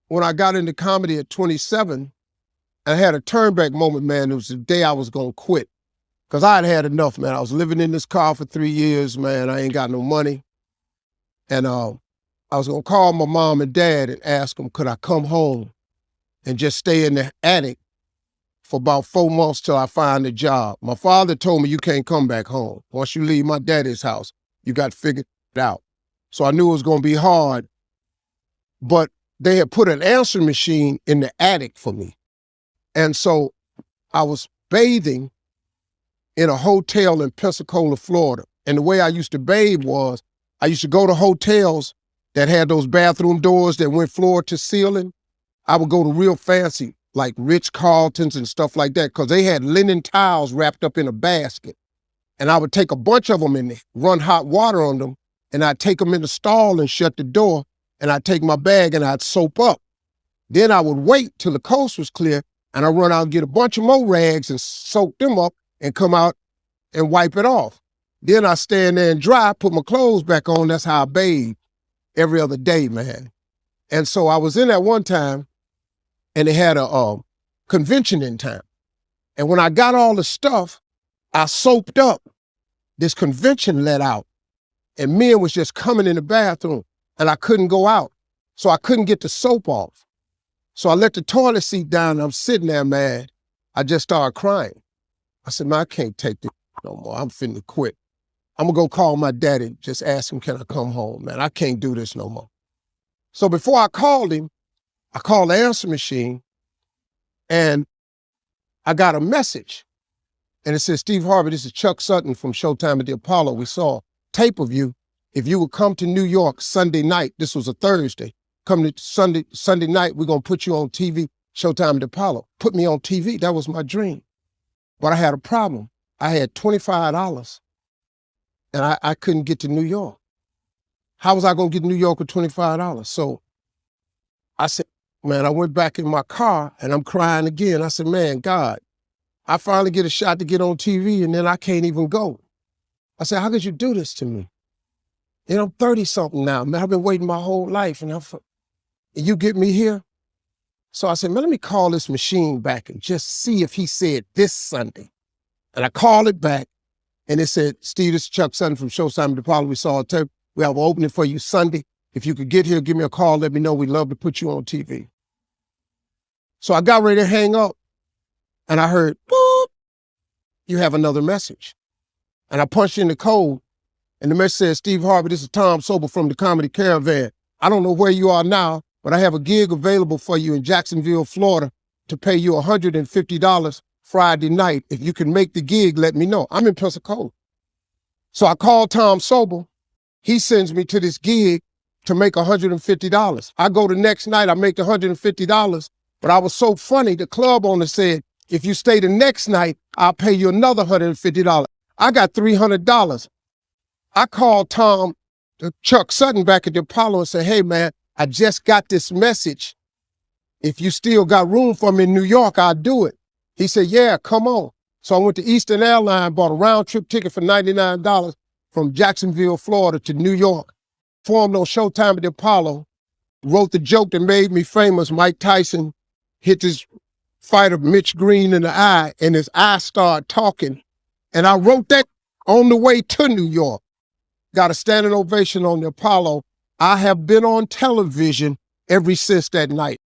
when I got into comedy at 27, I had a turnback moment, man. It was the day I was gonna quit. Cause I had had enough, man. I was living in this car for 3 years, man. I ain't got no money. And I was gonna call my mom and dad and ask them, could I come home and just stay in the attic for about 4 months till I find a job. My father told me, you can't come back home. Once you leave my daddy's house, you got to figure it out. So I knew it was gonna be hard, but they had put an answer machine in the attic for me. And so I was bathing in a hotel in Pensacola, Florida. And the way I used to bathe was, I used to go to hotels that had those bathroom doors that went floor to ceiling. I would go to real fancy, like Ritz-Carltons and stuff like that, because they had linen towels wrapped up in a basket. And I would take a bunch of them and run hot water on them, and I'd take them in the stall and shut the door, and I'd take my bag and I'd soap up. Then I would wait till the coast was clear, and I'd run out and get a bunch of more rags and soak them up and come out and wipe it off. Then I stand there and dry, put my clothes back on. That's how I bathe every other day, man. And so I was in that one time, and they had a convention in town. And when I got all the stuff, I soaped up. This convention let out, and men was just coming in the bathroom, and I couldn't go out. So I couldn't get the soap off. So I let the toilet seat down, and I'm sitting there, man. I just started crying. I said, man, I can't take this no more. I'm finna quit. I'm gonna go call my daddy, just ask him, can I come home, man? I can't do this no more. So before I called him, I called the answer machine, and I got a message. And it says, Steve Harvey, this is Chuck Sutton from Showtime at the Apollo. We saw a tape of you. If you would come to New York Sunday night, this was a Thursday, come to Sunday night, we're gonna put you on TV, Showtime at the Apollo. Put me on TV, that was my dream. But I had a problem. I had $25 and I couldn't get to New York. How was I gonna get to New York with $25? So I said, man, I went back in my car and I'm crying again. I said, man, God, I finally get a shot to get on TV and then I can't even go. I said, how could you do this to me? And I'm 30-something now, man. I've been waiting my whole life and you get me here? So I said, man, let me call this machine back and just see if he said this Sunday. And I called it back and it said, Steve, this is Chuck Sutton from Showtime at the Apollo. We saw a tape. We have an opening for you Sunday. If you could get here, give me a call, let me know. We'd love to put you on TV. So I got ready to hang up and I heard, boop, you have another message. And I punched in the code and the message said, Steve Harvey, this is Tom Sobel from the Comedy Caravan. I don't know where you are now, but I have a gig available for you in Jacksonville, Florida to pay you $150 Friday night. If you can make the gig, let me know. I'm in Pensacola. So I called Tom Sobel. He sends me to this gig to make $150. I go the next night, I make $150, but I was so funny, the club owner said, if you stay the next night, I'll pay you another $150. I got $300. I called Chuck Sutton back at the Apollo and said, hey man, I just got this message. If you still got room for me in New York, I'll do it. He said, yeah, come on. So I went to Eastern Airlines, bought a round trip ticket for $99 from Jacksonville, Florida to New York, performed on Showtime at the Apollo, wrote the joke that made me famous. Mike Tyson hit this fighter, Mitch Green, in the eye, and his eye started talking. And I wrote that on the way to New York. Got a standing ovation on the Apollo. I have been on television ever since that night.